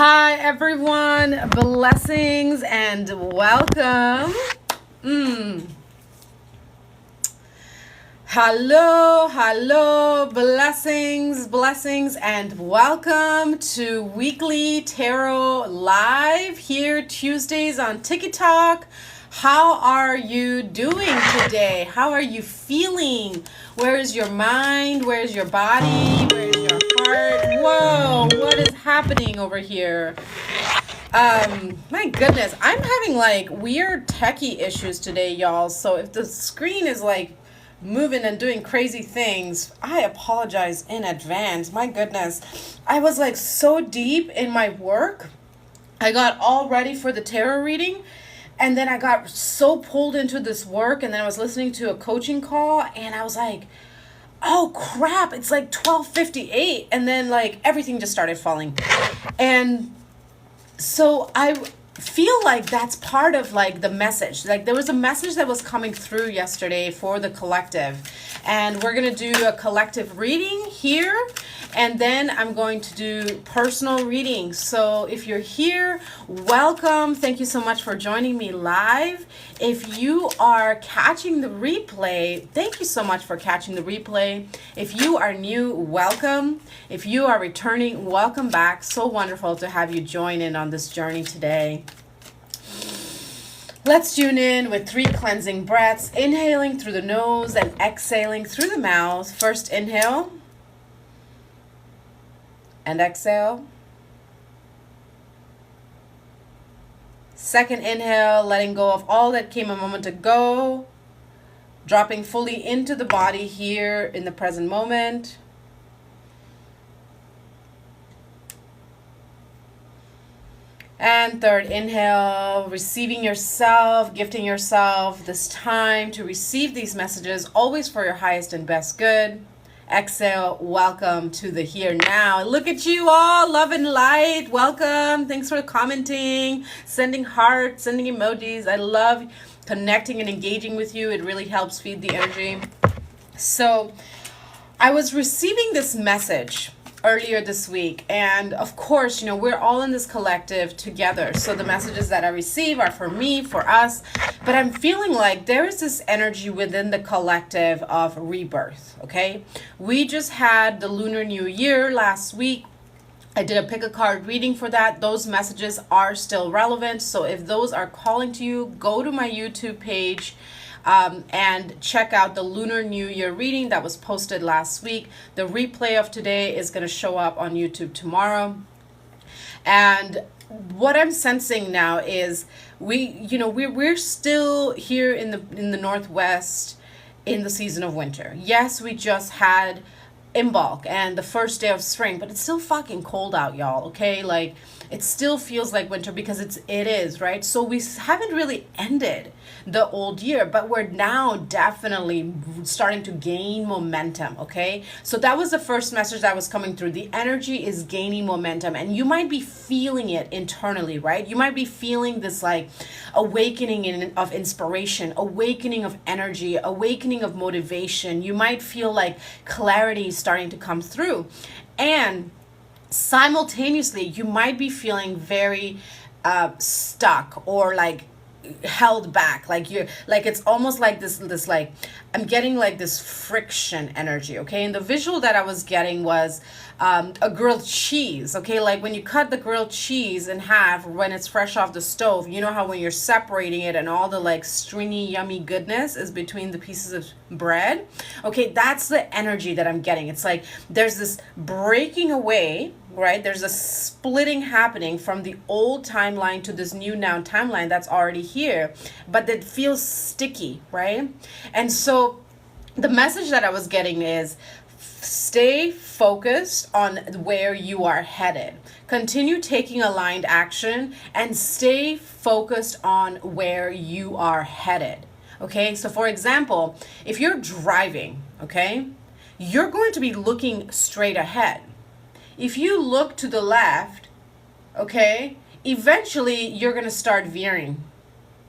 Hi everyone, blessings and welcome. Hello, blessings and welcome to Weekly Tarot Live here Tuesdays on TikTok. How are you doing today? How are you feeling? Where is your mind? Where is your body? Where is your heart? Whoa, what is happening over here? My goodness, I'm having like weird techie issues today, y'all. So if the screen is like moving and doing crazy things, I apologize in advance. My goodness, I was like so deep in my work. I got all ready for the tarot reading, and then I got so pulled into this work, and then I was listening to a coaching call, and I was like, oh crap, it's like 12:58, and then like everything just started falling. And so I feel like that's part of like the message. Like there was a message that was coming through yesterday for the collective, and we're going to do a collective reading here, and then I'm going to do personal readings. So if you're here, welcome. Thank you so much for joining me live. If you are catching the replay, thank you so much for catching the replay. If you are new, welcome. If you are returning, welcome back. So wonderful to have you join in on this journey today. Let's tune in with 3 cleansing breaths, inhaling through the nose and exhaling through the mouth. First inhale and exhale. Second inhale, letting go of all that came a moment ago, dropping fully into the body here in the present moment. And third inhale, receiving yourself, gifting yourself this time to receive these messages, always for your highest and best good. Exhale, welcome to the here now. Look at you all, love and light, welcome. Thanks for commenting, sending hearts, sending emojis. I love connecting and engaging with you. It really helps feed the energy. So I was receiving this message earlier this week, and of course, you know, we're all in this collective together, so the messages that I receive are for me, for us, but I'm feeling like there is this energy within the collective of rebirth. Okay, we just had the Lunar New Year last week. I did a pick a card reading for that. Those messages are still relevant, so if those are calling to you, go to my YouTube page and check out the Lunar New Year reading that was posted last week. The replay of today is going to show up on YouTube tomorrow. And what I'm sensing now is we're still here in the Northwest in the season of winter. Yes, we just had Imbolc and the first day of spring, but it's still fucking cold out, y'all. Okay, like it still feels like winter because it is, right? So we haven't really ended the old year, but we're now definitely starting to gain momentum. Okay, so that was the first message that was coming through. The energy is gaining momentum, and you might be feeling it internally, right? You might be feeling this like awakening of inspiration, awakening of energy, awakening of motivation. You might feel like clarity is starting to come through, and simultaneously you might be feeling very stuck or like held back, like you're like it's almost like this like I'm getting like this friction energy. Okay, and the visual that I was getting was a grilled cheese. Okay, like when you cut the grilled cheese in half when it's fresh off the stove, you know how when you're separating it and all the like stringy yummy goodness is between the pieces of bread. Okay, that's the energy that I'm getting. It's like there's this breaking away, right? There's a splitting happening from the old timeline to this new now timeline that's already here, but that feels sticky, right? And so the message that I was getting is stay focused on where you are headed. Continue taking aligned action and stay focused on where you are headed. Okay, so for example, if you're driving, okay, you're going to be looking straight ahead. If you look to the left, okay, eventually you're going to start veering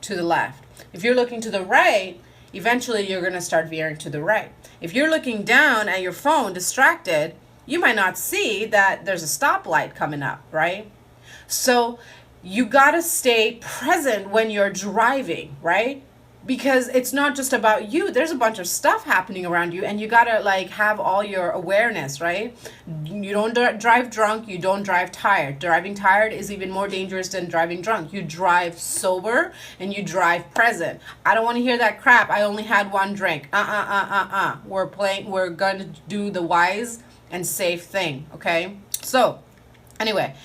to the left. If you're looking to the right, eventually you're going to start veering to the right. If you're looking down at your phone distracted, you might not see that there's a stoplight coming up, right? So you got to stay present when you're driving, right? Because it's not just about you. There's a bunch of stuff happening around you, and you got to like have all your awareness, right? You don't drive drunk, you don't drive tired. Driving tired is even more dangerous than driving drunk. You drive sober and you drive present. I don't want to hear that crap. I only had one drink. We're going to do the wise and safe thing, okay? So, anyway,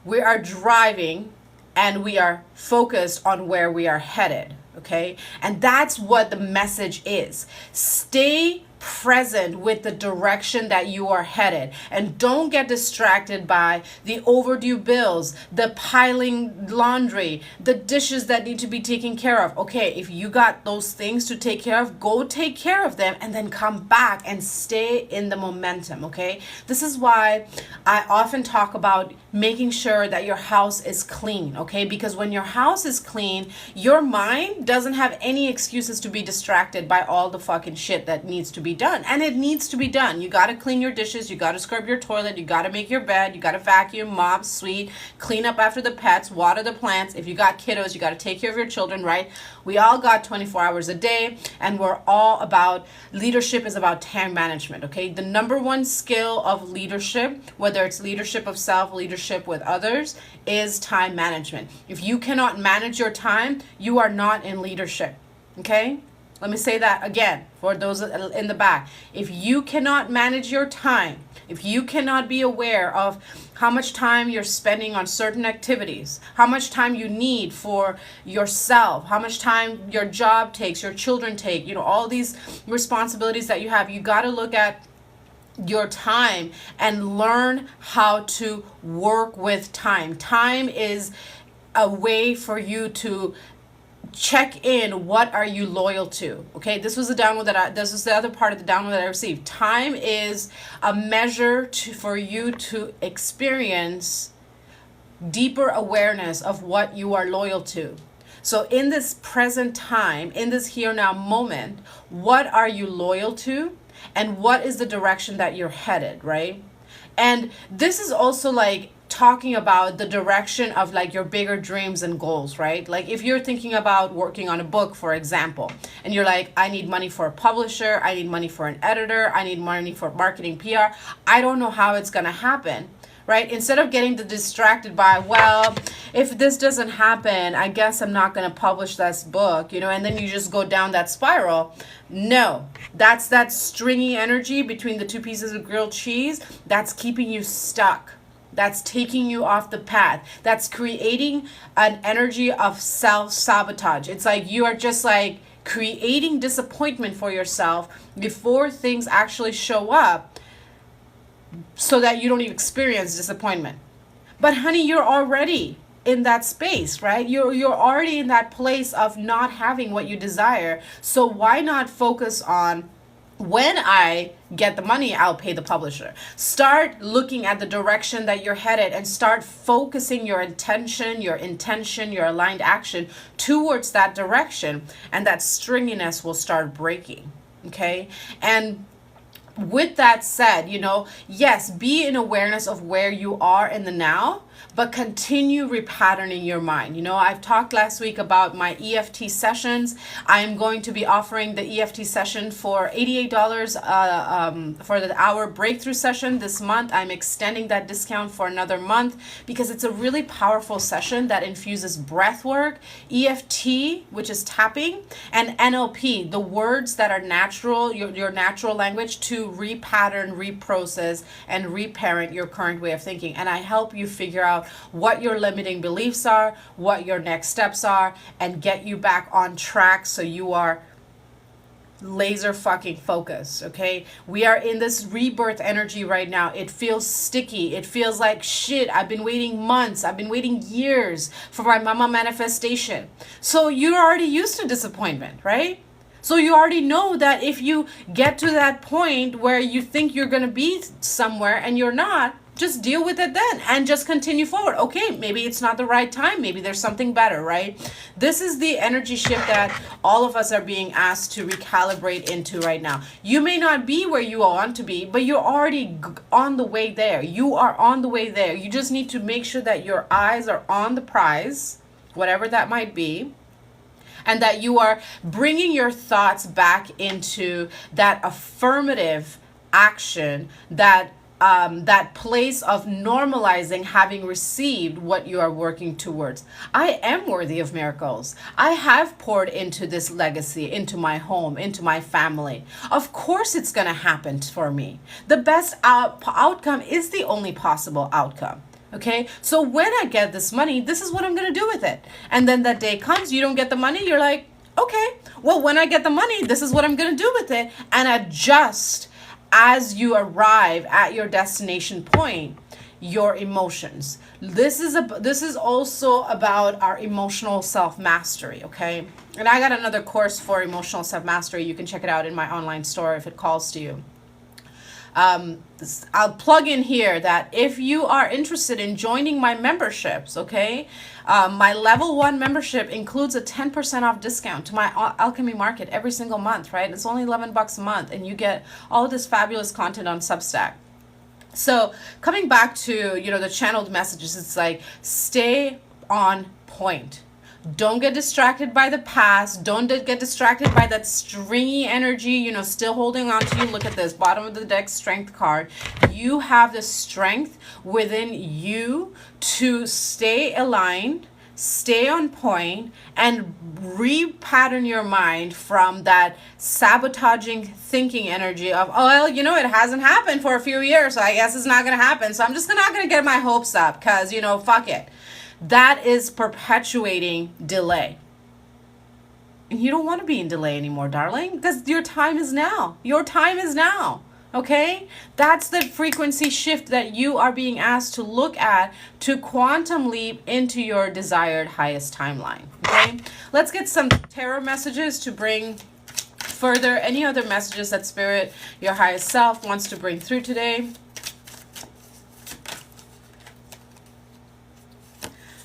we are driving and we are focused on where we are headed, okay? And that's what the message is. Stay present with the direction that you are headed, and don't get distracted by the overdue bills, the piling laundry, the dishes that need to be taken care of. Okay, if you got those things to take care of, go take care of them and then come back and stay in the momentum, okay? This is why I often talk about making sure that your house is clean, okay? Because when your house is clean, your mind doesn't have any excuses to be distracted by all the fucking shit that needs to be done. And it needs to be done. You got to clean your dishes, you got to scrub your toilet, you got to make your bed, you got to vacuum, mop, sweep, clean up after the pets, water the plants. If you got kiddos, you got to take care of your children, right? We all got 24 hours a day, and we're all about, leadership is about time management, okay? The number one skill of leadership, whether it's leadership of self, leadership with others, is time management. If you cannot manage your time, you are not in leadership, okay? Let me say that again for those in the back. If you cannot manage your time, if you cannot be aware of how much time you're spending on certain activities, how much time you need for yourself, how much time your job takes, your children take, all these responsibilities that you have, you got to look at your time and learn how to work with time. Time is a way for you to check in. What are you loyal to? Okay, this was the download this is the other part of the download that I received. Time is a measure for you to experience deeper awareness of what you are loyal to. So in this present time, in this here now moment, what are you loyal to? And what is the direction that you're headed, right? And this is also like talking about the direction of like your bigger dreams and goals, right? Like if you're thinking about working on a book, for example, and you're like, I need money for a publisher, I need money for an editor, I need money for marketing, PR. I don't know how it's going to happen, right? Instead of getting distracted by, well, if this doesn't happen, I guess I'm not going to publish this book, and then you just go down that spiral. No, that's that stringy energy between the two pieces of grilled cheese that's keeping you stuck. That's taking you off the path. That's creating an energy of self-sabotage. It's like you are just like creating disappointment for yourself before things actually show up so that you don't even experience disappointment. But honey, you're already in that space, right? You're already in that place of not having what you desire. So why not focus on, when I get the money, I'll pay the publisher. Start looking at the direction that you're headed and start focusing your intention, your aligned action towards that direction, and that stringiness will start breaking, okay? And with that said, yes, be in awareness of where you are in the now, but continue repatterning your mind. I've talked last week about my EFT sessions. I'm going to be offering the EFT session for $88 for the hour breakthrough session this month. I'm extending that discount for another month because it's a really powerful session that infuses breath work, EFT, which is tapping, and NLP, the words that are natural, your natural language, to repattern, reprocess, and reparent your current way of thinking. And I help you figure out what your limiting beliefs are, what your next steps are, and get you back on track so you are laser fucking focused, okay? We are in this rebirth energy right now. It feels sticky. It feels like shit. I've been waiting months. I've been waiting years for my mama manifestation. So you're already used to disappointment, right? So you already know that if you get to that point where you think you're going to be somewhere and you're not, just deal with it then and just continue forward. Okay, maybe it's not the right time. Maybe there's something better, right? This is the energy shift that all of us are being asked to recalibrate into right now. You may not be where you want to be, but you're already on the way there. You are on the way there. You just need to make sure that your eyes are on the prize, whatever that might be, and that you are bringing your thoughts back into that affirmative action, that place of normalizing having received what you are working towards. I am worthy of miracles. I have poured into this legacy, into my home, into my family. Of course it's going to happen for me. The best outcome is the only possible outcome. Okay, so when I get this money, this is what I'm going to do with it. And then that day comes, you don't get the money, you're like, okay, well, when I get the money, this is what I'm going to do with it, and adjust as you arrive at your destination point, your emotions. This is also about our emotional self-mastery, okay? And I got another course for emotional self-mastery. You can check it out in my online store if it calls to you. I'll plug in here that if you are interested in joining my memberships, okay, my level 1 membership includes a 10% off discount to my alchemy market every single month, right? It's only $11 a month, and you get all this fabulous content on Substack. So coming back to, you know, the channeled messages, it's like, stay on point. Don't get distracted by the past. Don't get distracted by that stringy energy, you know, still holding on to you. Look at this, bottom of the deck, strength card. You have the strength within you to stay aligned, stay on point, and repattern your mind from that sabotaging thinking energy of, oh, well, you know, it hasn't happened for a few years, so I guess it's not going to happen. So I'm just not going to get my hopes up because, you know, fuck it. That is perpetuating delay. And you don't want to be in delay anymore, darling, because your time is now. Your time is now. Okay? That's the frequency shift that you are being asked to look at to quantum leap into your desired highest timeline. Okay? Let's get some tarot messages to bring further any other messages that Spirit, your highest self, wants to bring through today.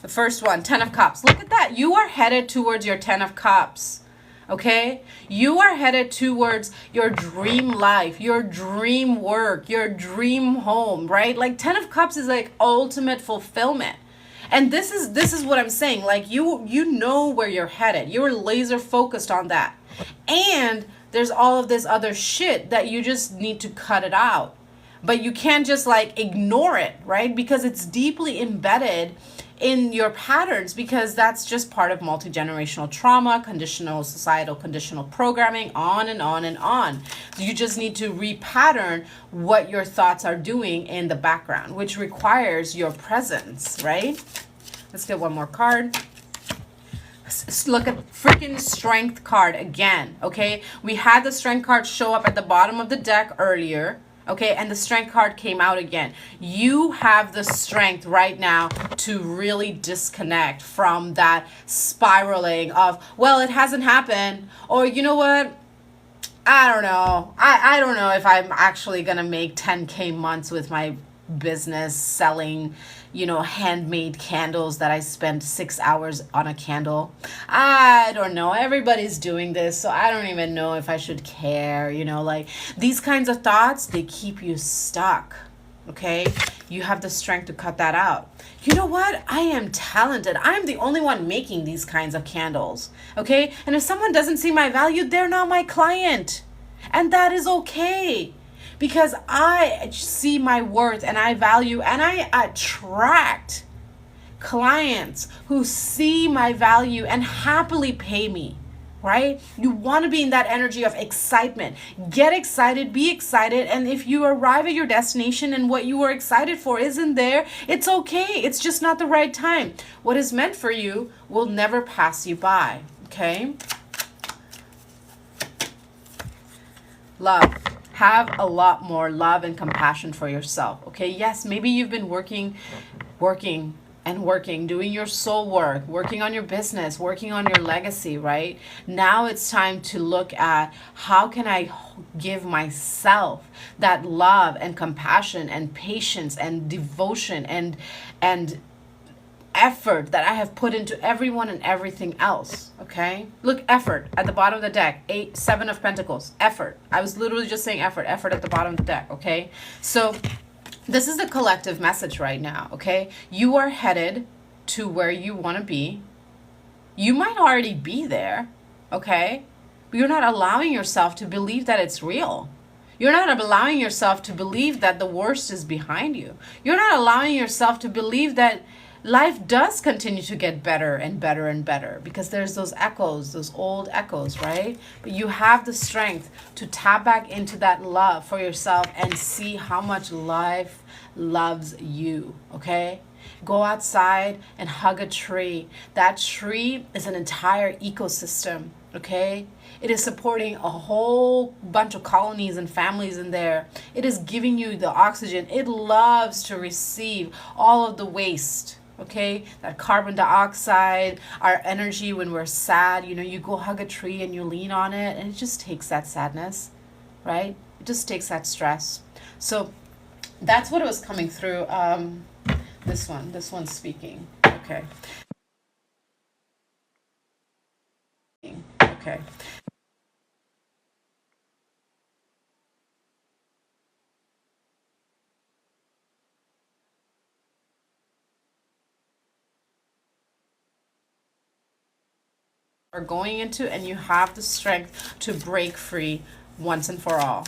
The first one, 10 of Cups. Look at that. You are headed towards your 10 of Cups. Okay? You are headed towards your dream life, your dream work, your dream home, right? Like 10 of Cups is like ultimate fulfillment. And this is what I'm saying. Like you know where you're headed. You're laser focused on that. And there's all of this other shit that you just need to cut it out. But you can't just like ignore it, right? Because it's deeply embedded in your patterns, because that's just part of multi-generational trauma, conditional societal conditional programming, on and on and on. You just need to repattern what your thoughts are doing in the background, which requires your presence, right? Let's get one more card. Look at freaking strength card again, okay? We had the strength card show up at the bottom of the deck earlier. Okay, and the strength card came out again. You have the strength right now to really disconnect from that spiraling of, well, it hasn't happened, or you know what? I don't know. I don't know if I'm actually going to make 10K months with my business selling, you know, handmade candles that I spent 6 hours on a candle. I don't know. Everybody's doing this, so I don't even know if I should care, you know, like these kinds of thoughts, they keep you stuck. Okay? You have the strength to cut that out. You know what? I am talented. I'm the only one making these kinds of candles. Okay? And if someone doesn't see my value, they're not my client. And that is okay. Because I see my worth and I value and I attract clients who see my value and happily pay me, right? You want to be in that energy of excitement. Get excited, be excited. And if you arrive at your destination and what you were excited for isn't there, it's okay. It's just not the right time. What is meant for you will never pass you by, okay? Love. Have a lot more love and compassion for yourself. Okay, yes, maybe you've been working and working, doing your soul work, working on your business, working on your legacy, right? Now it's time to look at how can I give myself that love and compassion and patience and devotion and effort that I have put into everyone and everything else. Okay, look, effort at the bottom of the deck. 7 of Pentacles, effort. I was literally just saying effort at the bottom of the deck. Okay, so this is the collective message right now. Okay, you are headed to where you want to be. You might already be there. Okay, but you're not allowing yourself to believe that it's real. You're not allowing yourself to believe that the worst is behind you. You're not allowing yourself to believe that life does continue to get better and better and better, because there's those echoes, those old echoes, right? But you have the strength to tap back into that love for yourself and see how much life loves you. Okay, go outside and hug a tree. That tree is an entire ecosystem. Okay, it is supporting a whole bunch of colonies and families in there. It is giving you the oxygen. It loves to receive all of the waste. Okay, that carbon dioxide, our energy when we're sad. You know, you go hug a tree and you lean on it, and it just takes that sadness, right? It just takes that stress. So that's what was coming through. This one's speaking. Okay. Okay. Are going into, and you have the strength to break free once and for all.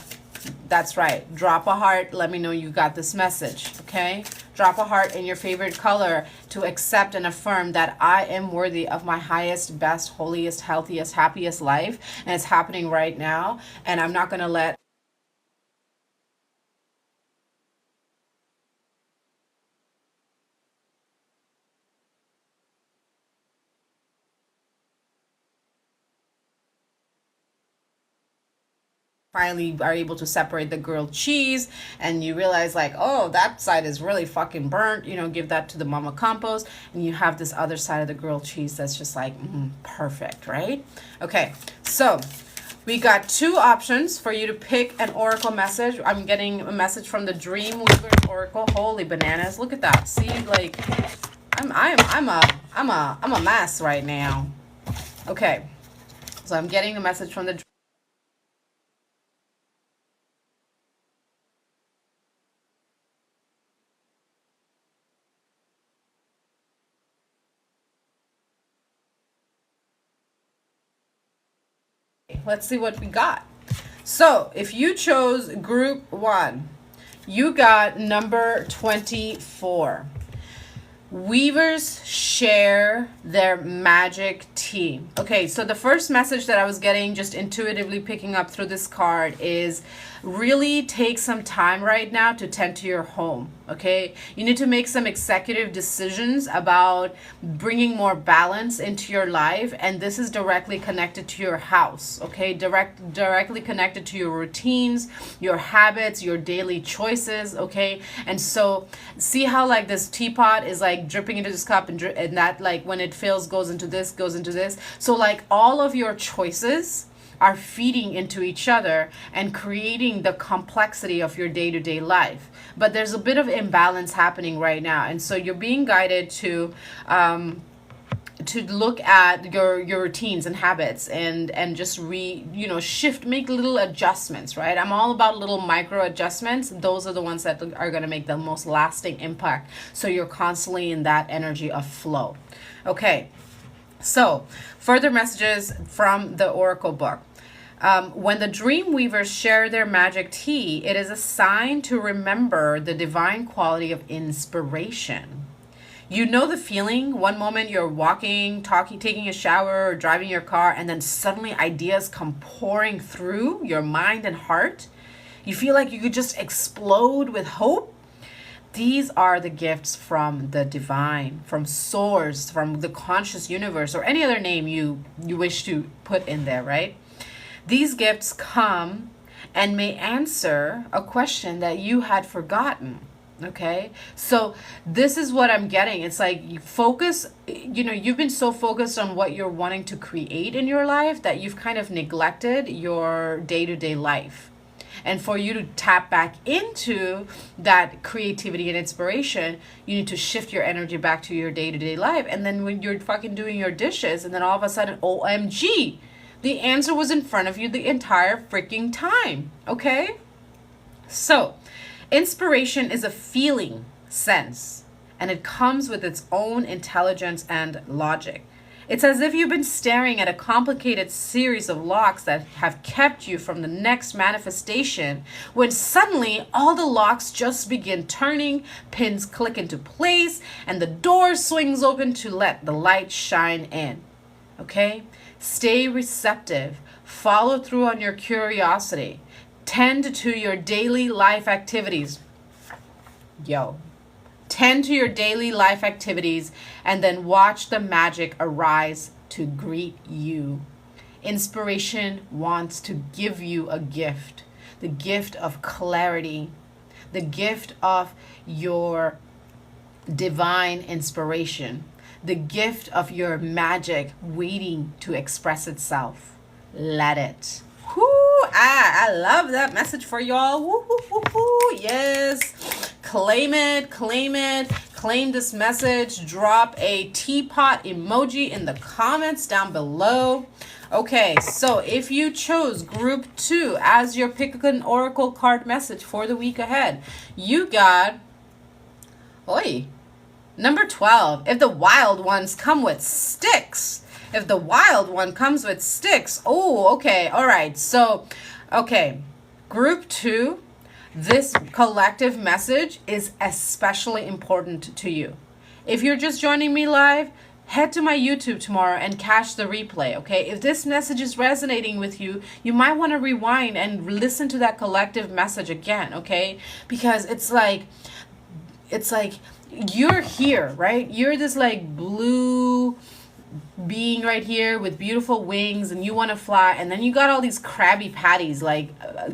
That's right. Drop a heart. Let me know you got this message. Okay, drop a heart in your favorite color to accept and affirm that I am worthy of my highest, best, holiest, healthiest, happiest life, and it's happening right now, and I'm not going to let finally are able to separate the grilled cheese, and you realize like, oh, that side is really fucking burnt, you know, give that to the mama compost, and you have this other side of the grilled cheese that's just like perfect, right? Okay, so we got 2 options for you to pick an oracle message. I'm getting a message from the Dreamweavers oracle. Holy bananas, look at that. See, like I'm a mess right now. Okay, so I'm getting a message from the Let's see what we got. So if you chose group 1, you got number 24. Weavers share their magic tea. Okay, so the first message that I was getting, just intuitively picking up through this card, is really take some time right now to tend to your home. Okay, you need to make some executive decisions about bringing more balance into your life, and this is directly connected to your house. Okay, directly connected to your routines, your habits, your daily choices. Okay, and so see how like this teapot is like dripping into this cup, and that like when it fills goes into this, goes into this. So like all of your choices are feeding into each other and creating the complexity of your day-to-day life. But there's a bit of imbalance happening right now, and so you're being guided to look at your routines and habits and just shift, make little adjustments, right? I'm all about little micro adjustments. Those are the ones that are going to make the most lasting impact, so you're constantly in that energy of flow. Okay, so further messages from the oracle book. When the Dreamweavers share their magic tea, it is a sign to remember the divine quality of inspiration. You know the feeling. One moment you're walking, talking, taking a shower, or driving your car, and then suddenly ideas come pouring through your mind and heart. You feel like you could just explode with hope. These are the gifts from the divine, from source, from the conscious universe, or any other name you wish to put in there, right? These gifts come and may answer a question that you had forgotten. Okay, so this is what I'm getting. It's like you focus, you've been so focused on what you're wanting to create in your life that you've kind of neglected your day-to-day life. And for you to tap back into that creativity and inspiration, you need to shift your energy back to your day-to-day life. And then when you're fucking doing your dishes, and then all of a sudden, OMG, the answer was in front of you the entire freaking time. Okay? So, inspiration is a feeling sense, and it comes with its own intelligence and logic. It's as if you've been staring at a complicated series of locks that have kept you from the next manifestation, when suddenly all the locks just begin turning, pins click into place, and the door swings open to let the light shine in. Okay? Stay receptive. Follow through on your curiosity. Tend to your daily life activities. Tend to your daily life activities and then watch the magic arise to greet you. Inspiration wants to give you a gift, the gift of clarity, the gift of your divine inspiration, the gift of your magic waiting to express itself. Let it. I love that message for y'all. Woo, woo, woo, woo. Yes. Claim it, claim this message. Drop a teapot emoji in the comments down below. Okay, so if you chose group 2 as your pick an oracle card message for the week ahead, you got, number 12. If the wild ones come with sticks. If the wild one comes with sticks. Oh, okay. All right. So, okay. Group 2, this collective message is especially important to you. If you're just joining me live, head to my YouTube tomorrow and catch the replay, okay? If this message is resonating with you, you might want to rewind and listen to that collective message again, okay? Because it's like you're here, right? You're this like blue being right here with beautiful wings, and you want to fly, and then you got all these Krabby Patties like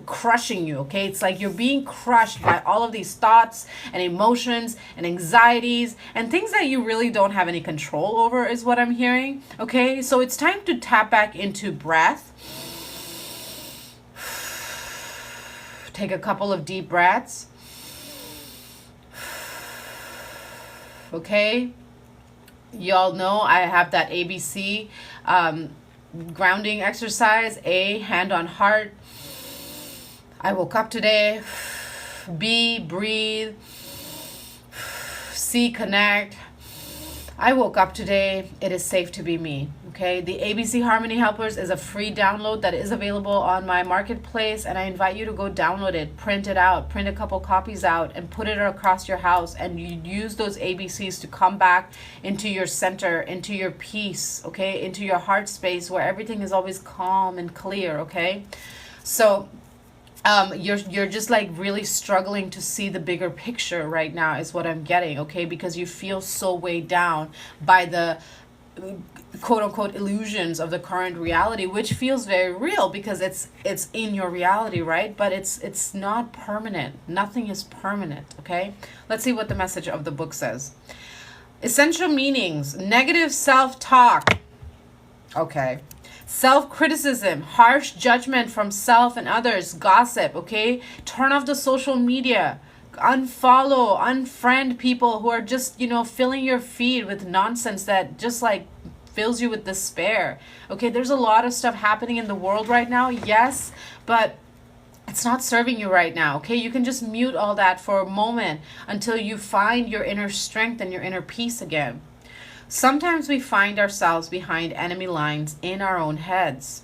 crushing you, okay? It's like you're being crushed by all of these thoughts and emotions and anxieties and things that you really don't have any control over, is what I'm hearing, okay? So it's time to tap back into breath. Take a couple of deep breaths, okay? Y'all know I have that ABC grounding exercise. A, hand on heart. I woke up today. B, breathe. C, connect. I woke up today. It is safe to be me. Okay. The ABC Harmony Helpers is a free download that is available on my marketplace, and I invite you to go download it, print it out, print a couple copies out, and put it across your house. And you use those ABCs to come back into your center, into your peace, okay, into your heart space where everything is always calm and clear. Okay. So you're just like really struggling to see the bigger picture right now, is what I'm getting, okay? Because you feel so weighed down by the quote unquote illusions of the current reality, which feels very real because it's in your reality, right? But it's not permanent. Nothing is permanent, okay? Let's see what the message of the book says. Essential meanings: negative self-talk. Okay. Self-criticism, harsh judgment from self and others, gossip, okay? Turn off the social media. Unfollow, unfriend people who are just, filling your feed with nonsense that just like fills you with despair. Okay, there's a lot of stuff happening in the world right now, yes, but it's not serving you right now, okay? You can just mute all that for a moment until you find your inner strength and your inner peace again. Sometimes we find ourselves behind enemy lines in our own heads.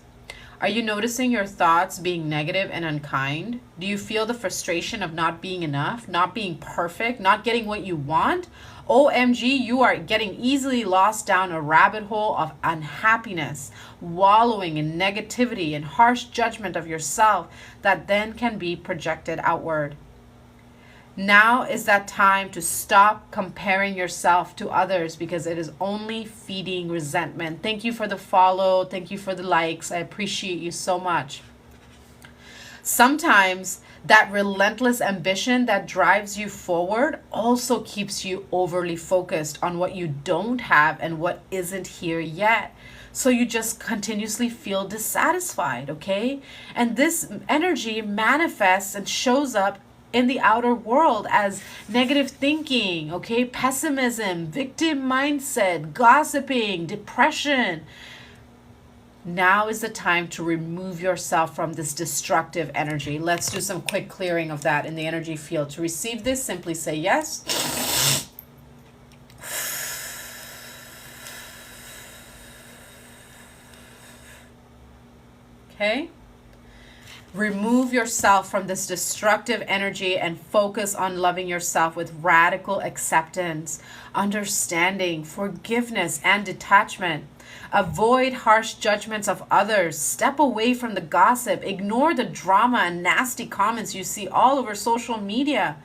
Are you noticing your thoughts being negative and unkind? Do you feel the frustration of not being enough, not being perfect, not getting what you want? OMG, you are getting easily lost down a rabbit hole of unhappiness, wallowing in negativity and harsh judgment of yourself that then can be projected outward. Now is that time to stop comparing yourself to others, because it is only feeding resentment. Thank you for the follow. Thank you for the likes. I appreciate you so much. Sometimes that relentless ambition that drives you forward also keeps you overly focused on what you don't have and what isn't here yet. So you just continuously feel dissatisfied, okay? And this energy manifests and shows up in the outer world as negative thinking, okay? Pessimism, victim mindset, gossiping, depression. Now is the time to remove yourself from this destructive energy. Let's do some quick clearing of that in the energy field. To receive this, simply say yes. Okay? Remove yourself from this destructive energy and focus on loving yourself with radical acceptance, understanding, forgiveness, and detachment. Avoid harsh judgments of others. Step away from the gossip. Ignore the drama and nasty comments you see all over social media.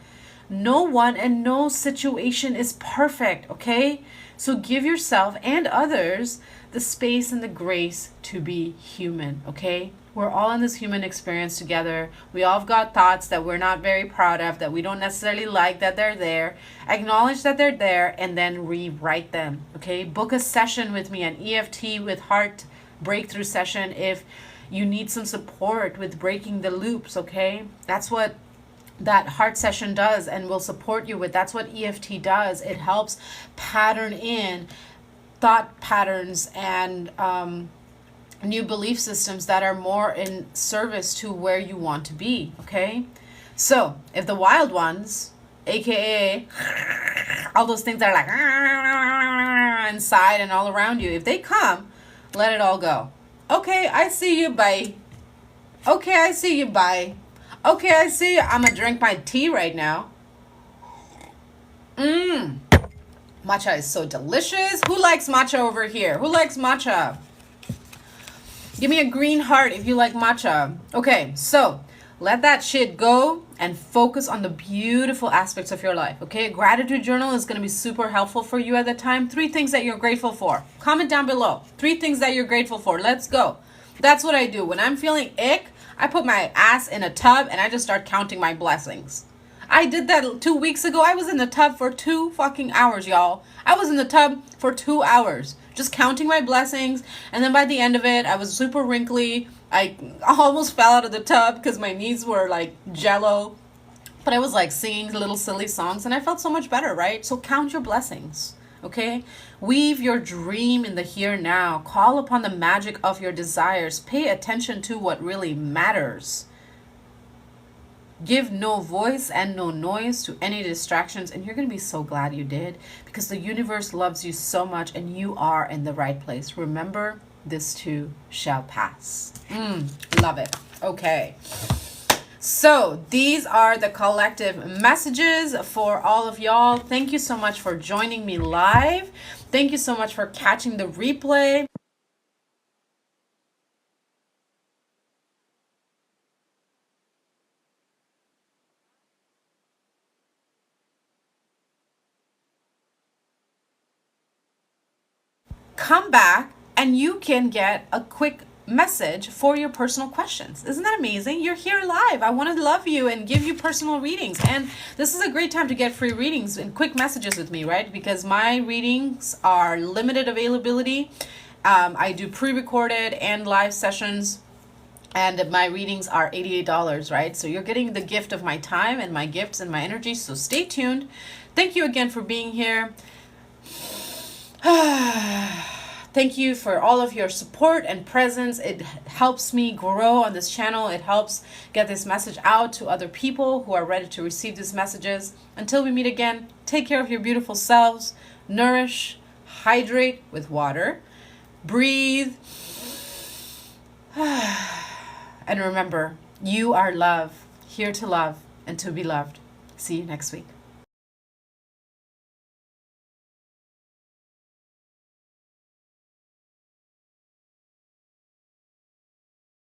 No one and no situation is perfect, okay? So give yourself and others the space and the grace to be human, okay? We're all in this human experience together. We all have got thoughts that we're not very proud of, that we don't necessarily like that they're there. Acknowledge that they're there and then rewrite them, okay? Book a session with me, an EFT with heart breakthrough session if you need some support with breaking the loops, okay? That's what that heart session does and will support you with. That's what EFT does. It helps pattern in thought patterns and new belief systems that are more in service to where you want to be, okay? So if the wild ones, aka all those things that are like inside and all around you, if they come, let it all go. Okay, I see you, bye. Okay, I see you, bye. Okay, I see you. I'm gonna drink my tea right now. Matcha is so delicious. Who likes matcha over here? Who likes matcha? Give me a green heart if you like matcha. Okay, so let that shit go and focus on the beautiful aspects of your life, okay? A gratitude journal is going to be super helpful for you at the time. 3 things that you're grateful for. Comment down below. 3 things that you're grateful for. Let's go. That's what I do. When I'm feeling ick, I put my ass in a tub and I just start counting my blessings. I did that 2 weeks ago. I was in the tub for 2 fucking hours, y'all. I was in the tub for 2 hours, just counting my blessings. And then by the end of it, I was super wrinkly. I almost fell out of the tub because my knees were like jello. But I was like singing little silly songs and I felt so much better, right? So count your blessings, okay? Weave your dream in the here now. Call upon the magic of your desires. Pay attention to what really matters. Give no voice and no noise to any distractions, and you're going to be so glad you did, because the universe loves you so much and you are in the right place. Remember, this too shall pass. Love it. Okay. So these are the collective messages for all of y'all. Thank you so much for joining me live. Thank you so much for catching the replay. Come back and you can get a quick message for your personal questions. Isn't that amazing? You're here live. I want to love you and give you personal readings. And this is a great time to get free readings and quick messages with me, right? Because my readings are limited availability. I do pre-recorded and live sessions. And my readings are $88, right? So you're getting the gift of my time and my gifts and my energy. So stay tuned. Thank you again for being here. Thank you for all of your support and presence. It helps me grow on this channel. It helps get this message out to other people who are ready to receive these messages. Until we meet again, take care of your beautiful selves. Nourish, hydrate with water, breathe, and remember, you are love, here to love and to be loved. See you next week.